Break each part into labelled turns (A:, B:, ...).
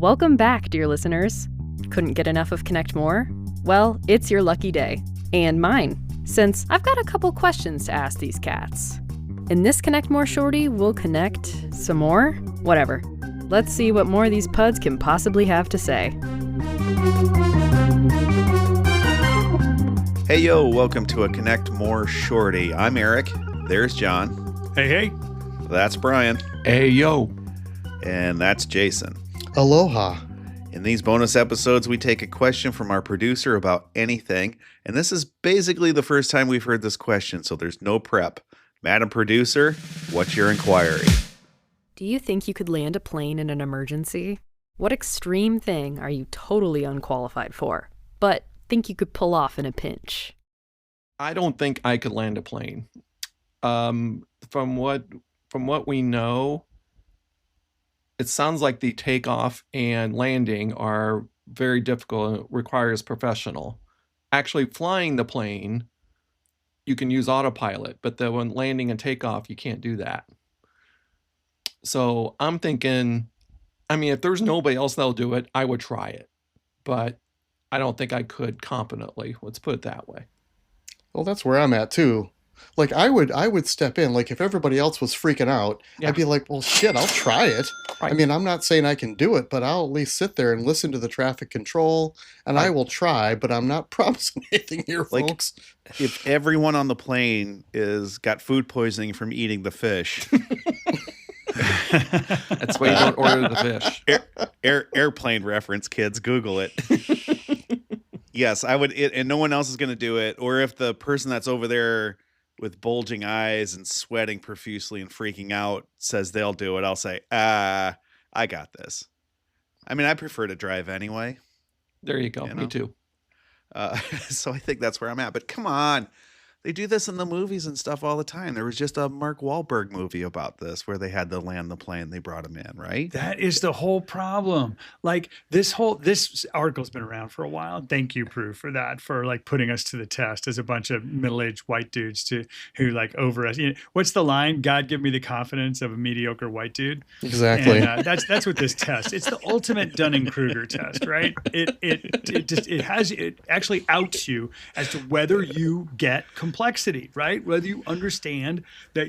A: Welcome back, dear listeners. Couldn't get enough of Connect More? Well, it's your lucky day. And mine, since I've got a couple questions to ask these cats. In this Connect More Shorty, we'll connect some more? Whatever. Let's see what more these puds can possibly have to say.
B: Hey, yo, welcome to a Connect More Shorty. I'm Eric. There's John.
C: Hey.
B: That's Brian.
C: Hey, yo.
B: And that's Jason.
D: Aloha.
B: In these bonus episodes, we take a question from our producer about anything, and this is basically the first time we've heard this question, so there's no prep. Madam Producer, what's your inquiry?
A: Do you think you could land a plane in an emergency? What extreme thing are you totally unqualified for, but think you could pull off in a pinch?
C: I don't think I could land a plane. From what we know, it sounds like the takeoff and landing are very difficult and it requires professional. Actually flying the plane, you can use autopilot, but when landing and takeoff, you can't do that. So I'm thinking, if there's nobody else that'll do it, I would try it. But I don't think I could competently. Let's put it that way.
D: Well, that's where I'm at too. Like I would step in. Like if everybody else was freaking out, yeah. I'd be like, well, shit, I'll try it. Right. I'm not saying I can do it, but I'll at least sit there and listen to the traffic control, and I will try, but I'm not promising anything here, folks.
B: If everyone on the plane got food poisoning from eating the fish.
C: That's why you don't order the fish.
B: Airplane reference, kids. Google it. Yes, I would, and no one else is going to do it. Or if the person that's over there with bulging eyes and sweating profusely and freaking out says they'll do it, I'll say, I got this. I prefer to drive anyway.
C: There you go. Me too.
B: So I think that's where I'm at. But come on. They do this in the movies and stuff all the time. There was just a Mark Wahlberg movie about this where they had to land the plane. They brought him in, right?
E: That is the whole problem. Like this article's been around for a while. Thank you, Prue, for that, for like putting us to the test as a bunch of middle-aged white dudes who like overestimate. What's the line? God give me the confidence of a mediocre white dude.
D: Exactly.
E: And, that's what this test. It's the ultimate Dunning-Kruger test, right? It actually outs you as to whether you get complexity, right? Whether you understand that,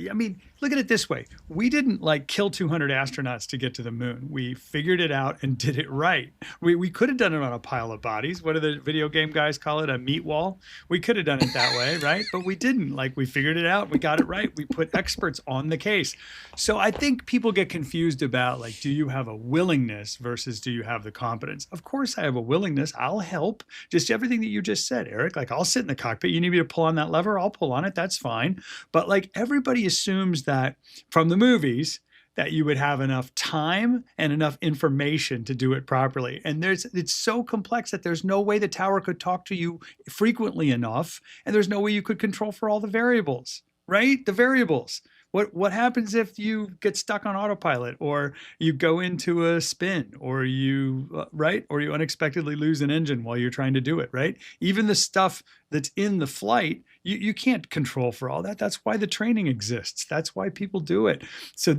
E: look at it this way. We didn't kill 200 astronauts to get to the moon. We figured it out and did it right. We could have done it on a pile of bodies. What do the video game guys call it? A meat wall? We could have done it that way, right? But we didn't. We figured it out. We got it right. We put experts on the case. So I think people get confused about do you have a willingness versus do you have the competence? Of course I have a willingness. I'll help. Just everything that you just said, Eric. I'll sit in the cockpit. You need me to pull on that lever? I'll pull on it. That's fine. But everybody assumes that from the movies that you would have enough time and enough information to do it properly. And it's so complex that there's no way the tower could talk to you frequently enough. And there's no way you could control for all the variables, right? The variables. What happens if you get stuck on autopilot, or you go into a spin, or you unexpectedly lose an engine while you're trying to do it, right? Even the stuff that's in the flight, you can't control for all that. That's why the training exists. That's why people do it. So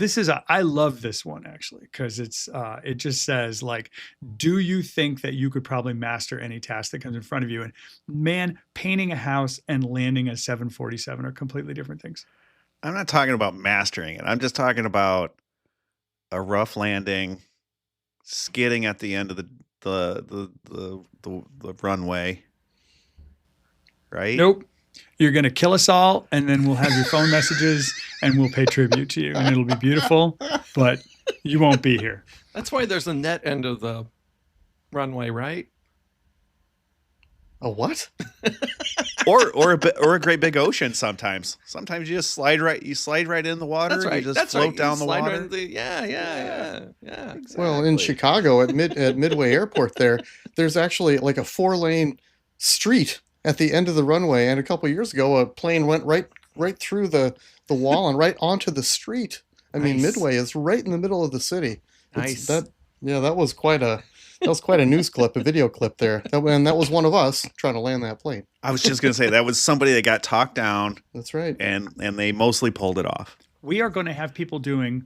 E: I love this one actually, because it just says do you think that you could probably master any task that comes in front of you? And man, painting a house and landing a 747 are completely different things.
B: I'm not talking about mastering it. I'm just talking about a rough landing, skidding at the end of the runway. Right?
E: Nope. You're going to kill us all, and then we'll have your phone messages, and we'll pay tribute to you, and it'll be beautiful, but you won't be here.
C: That's why there's a net end of the runway, right?
D: A what?
B: or a great big ocean. Sometimes you just slide right in the water.
C: That's right.
B: You just float down the water.
C: Right yeah. Exactly.
D: Well, in Chicago at Midway Airport, there's actually a 4-lane street at the end of the runway. And a couple of years ago, a plane went right through the wall and right onto the street. Nice. Midway is right in the middle of the city.
C: Nice.
D: That was quite a news clip, a video clip there. And that was one of us trying to land that plane.
B: I was just going to say that was somebody that got talked down.
D: That's right.
B: And they mostly pulled it off.
E: We are going to have people doing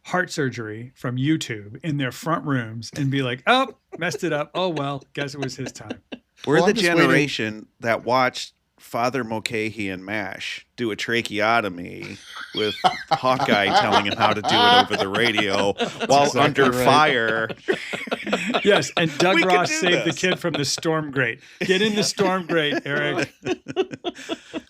E: heart surgery from YouTube in their front rooms and be like, oh, messed it up. Oh, well, guess it was his time.
B: We're
D: Well,
B: the
D: I'm just
B: generation that watched Father Mulcahy and MASH do a tracheotomy with Hawkeye telling him how to do it over the radio while
D: exactly
B: under
D: right.
B: fire.
E: Yes, and Doug
B: We could
E: Ross
B: do
E: saved the
B: this.
E: kid from the storm grate. Get in the storm grate, Eric.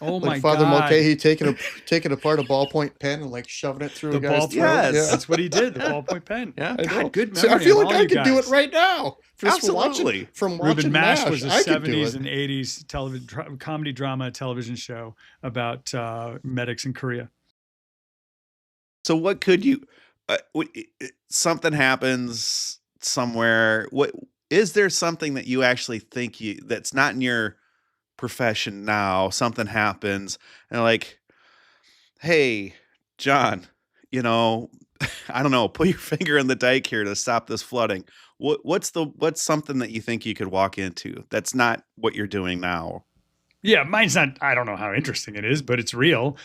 E: Oh my
D: Like Father
E: God.
D: Mulcahy taking apart a ballpoint pen and like shoving it through
E: The
D: a guy's
E: ballpoint.
D: throat.
B: Yes.
D: Yeah.
E: That's what he did, the ballpoint pen.
C: Yeah.
D: I know.
E: God, good
D: See,
E: memory.
D: I feel
E: of
D: like
E: all
D: I
E: you
D: could do
E: guys.
D: it right now. Just
B: Absolutely.
D: from watching
E: Ruben Mash was a
D: I could do
E: 70s
D: it.
E: and 80s television comedy drama television show about medics in Korea.
B: So what could you something happens somewhere, what is there something that you actually think that's not in your profession now, something happens and like, hey, John, I don't know, put your finger in the dike here to stop this flooding. What's something that you think you could walk into that's not what you're doing now?
E: Yeah, mine's not, I don't know how interesting it is, but it's real.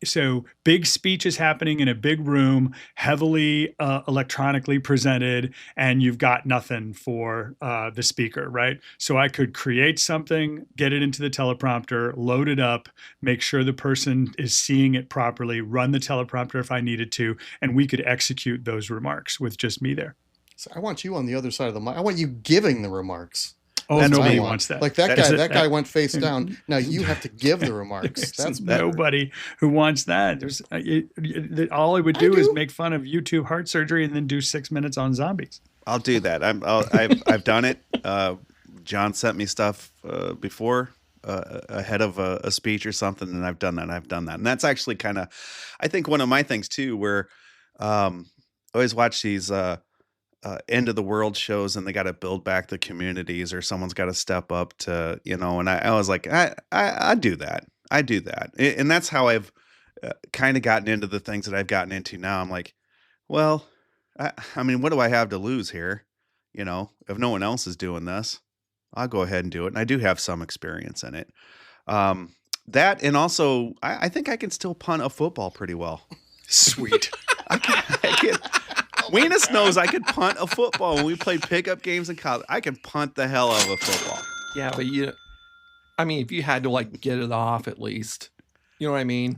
E: So big speech is happening in a big room, heavily electronically presented, and you've got nothing for the speaker, right? So I could create something, get it into the teleprompter, load it up, make sure the person is seeing it properly, run the teleprompter if I needed to, and we could execute those remarks with just me there.
D: So I want you on the other side of the mic. I want you giving the remarks.
E: Oh,
D: That's what
E: nobody
D: I want.
E: wants that.
D: Like that
B: That's
D: guy.
B: it.
D: That guy went face down. Now you have to give the remarks. That's better.
E: Nobody who wants that. There's all I would do is
D: do.
E: make fun of YouTube heart surgery and then do 6 minutes on zombies.
B: I'll do that. I've done it. John sent me stuff before ahead of a speech or something, and I've done that. And that's actually kind of, I think, one of my things too, where I always watch these end of the world shows, and they got to build back the communities, or someone's got to step up to, and I was like, I do that. I do that. And that's how I've kind of gotten into the things that I've gotten into now. I'm like, well, I mean, what do I have to lose here? If no one else is doing this, I'll go ahead and do it. And I do have some experience in it. That, and also I think I can still punt a football pretty well.
E: Sweet.
B: I can. Weenus knows I could punt a football. When we played pickup games in college, I can punt the hell out of a football.
C: Yeah, but if you had to like get it off at least, you know what I mean?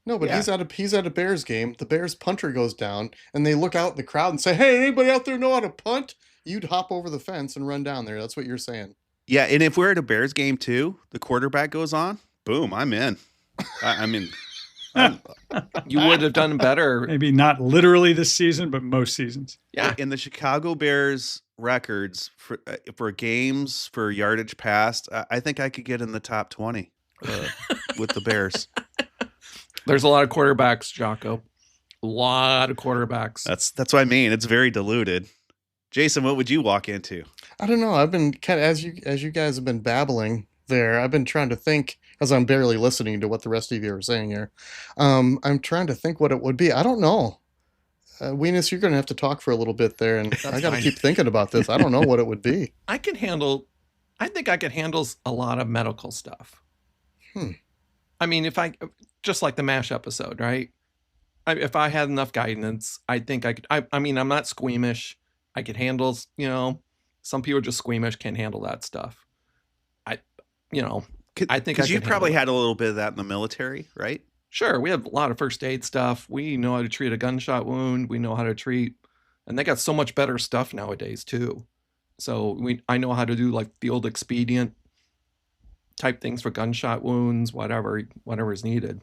D: No, but
B: Yeah.
D: he's at a Bears game. The Bears punter goes down, and they look out in the crowd and say, "Hey, anybody out there know how to punt?" You'd hop over the fence and run down there. That's what you're saying.
B: Yeah, and if we're at a Bears game too, the quarterback goes on, boom, I'm in. I'm in.
C: You would have done better.
E: Maybe not literally this season, but most seasons.
C: Yeah.
B: In the Chicago Bears records for games for yardage passed, I think I could get in the top 20 with the Bears.
C: There's a lot of quarterbacks, Jocko. A lot of quarterbacks.
B: That's what I mean. It's very diluted. Jason, what would you walk into?
D: I don't know. I've been kind of as you guys have been babbling there. I've been trying to think as I'm barely listening to what the rest of you are saying here. I'm trying to think what it would be. I don't know. Weenus, you're going to have to talk for a little bit there, and I got to
C: fine.
D: keep thinking about this. I don't know what it would be.
C: I think I could handle a lot of medical stuff. I mean, just like the MASH episode, right? If I had enough guidance, I think I could. I mean, I'm not squeamish. I could handle, some people are just squeamish, can't handle that stuff. I think I
B: Because you
C: could
B: probably
C: handle
B: had a little bit of that in the military, right?
C: Sure, we have a lot of first aid stuff. We know how to treat a gunshot wound. We know how to treat, and they got so much better stuff nowadays too. So I know how to do like the old expedient type things for gunshot wounds, whatever is needed.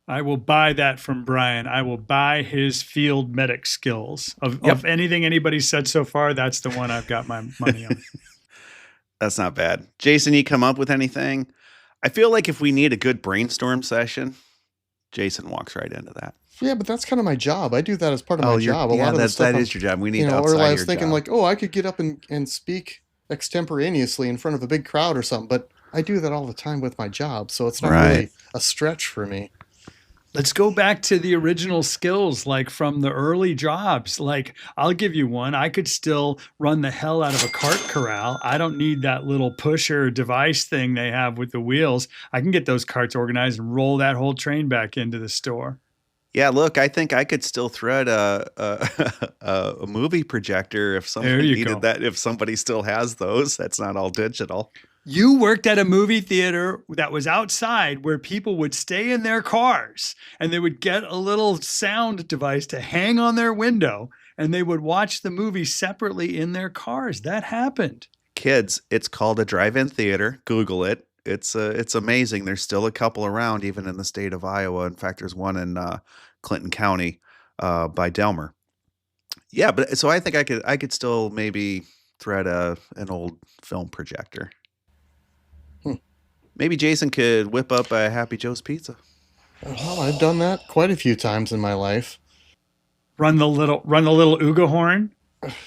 E: I will buy that from Brian. I will buy his field medic skills. Of anything anybody said so far, that's the one I've got my money on.
B: That's not bad. Jason, you come up with anything? I feel like if we need a good brainstorm session, Jason walks right into that.
D: Yeah, but that's kind of my job. I do that as part of my job. A lot of the stuff
B: that is your job. We need
D: or
B: outside
D: I was
B: your
D: thinking
B: job.
D: like, oh, I could get up and speak extemporaneously in front of a big crowd or something, but I do that all the time with my job, so it's not really a stretch for me.
E: Let's go back to the original skills, like from the early jobs. Like, I'll give you one. I could still run the hell out of a cart corral. I don't need that little pusher device thing they have with the wheels. I can get those carts organized and roll that whole train back into the store.
B: Yeah, look, I think I could still thread a movie projector if somebody needed that. If somebody still has those, that's not all digital.
E: You worked at a movie theater that was outside where people would stay in their cars and they would get a little sound device to hang on their window and they would watch the movie separately in their cars. That happened.
B: Kids, it's called a drive-in theater. Google it. It's amazing. There's still a couple around, even in the state of Iowa. In fact, there's one in Clinton County by Delmer. Yeah, but so I think I could still maybe thread an old film projector. Maybe Jason could whip up a Happy Joe's Pizza.
D: Well, I've done that quite a few times in my life.
E: Run the little Uga horn.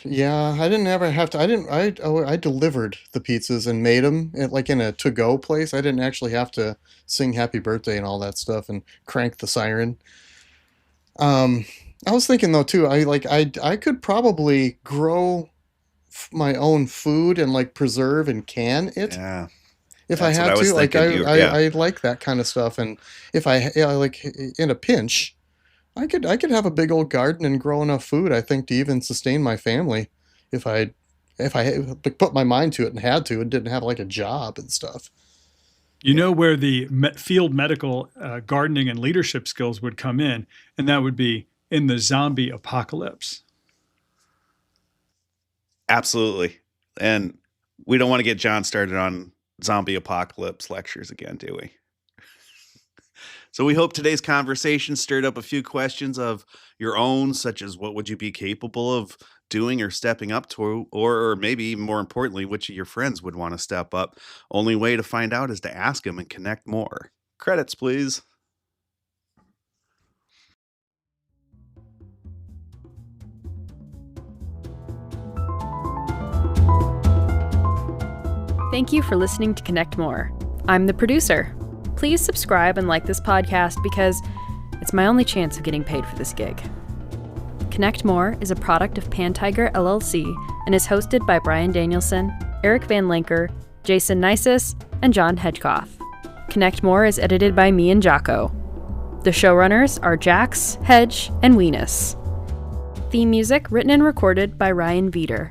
D: Yeah, I didn't ever have to. I delivered the pizzas and made them in a to-go place. I didn't actually have to sing Happy Birthday and all that stuff and crank the siren. I was thinking though too. I could probably grow my own food and preserve and can it.
B: Yeah.
D: If I had to, I like that kind of stuff, and if in a pinch, I could have a big old garden and grow enough food, I think, to even sustain my family if I put my mind to it and had to and didn't have a job and stuff.
E: You know where the field medical gardening and leadership skills would come in, and that would be in the zombie apocalypse.
B: Absolutely, and we don't want to get John started on zombie apocalypse lectures again, do we? So we hope today's conversation stirred up a few questions of your own, such as what would you be capable of doing or stepping up to, or maybe even more importantly, which of your friends would want to step up. Only way to find out is to ask them and connect more. Credits, please.
A: Thank you for listening to Connect More. I'm the producer. Please subscribe and like this podcast because it's my only chance of getting paid for this gig. Connect More is a product of Pantiger LLC and is hosted by Brian Danielson, Eric Van Lanker, Jason Nisus, and John Hedgecoff. Connect More is edited by me and Jocko. The showrunners are Jax, Hedge, and Weenus. Theme music written and recorded by Ryan Veeder.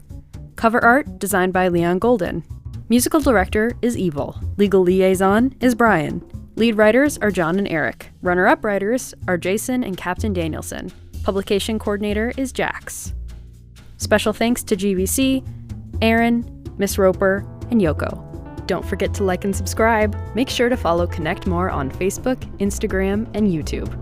A: Cover art designed by Leon Golden. Musical director is Evil. Legal liaison is Brian. Lead writers are John and Eric. Runner-up writers are Jason and Captain Danielson. Publication coordinator is Jax. Special thanks to GVC, Aaron, Miss Roper, and Yoko. Don't forget to like and subscribe. Make sure to follow Connect More on Facebook, Instagram, and YouTube.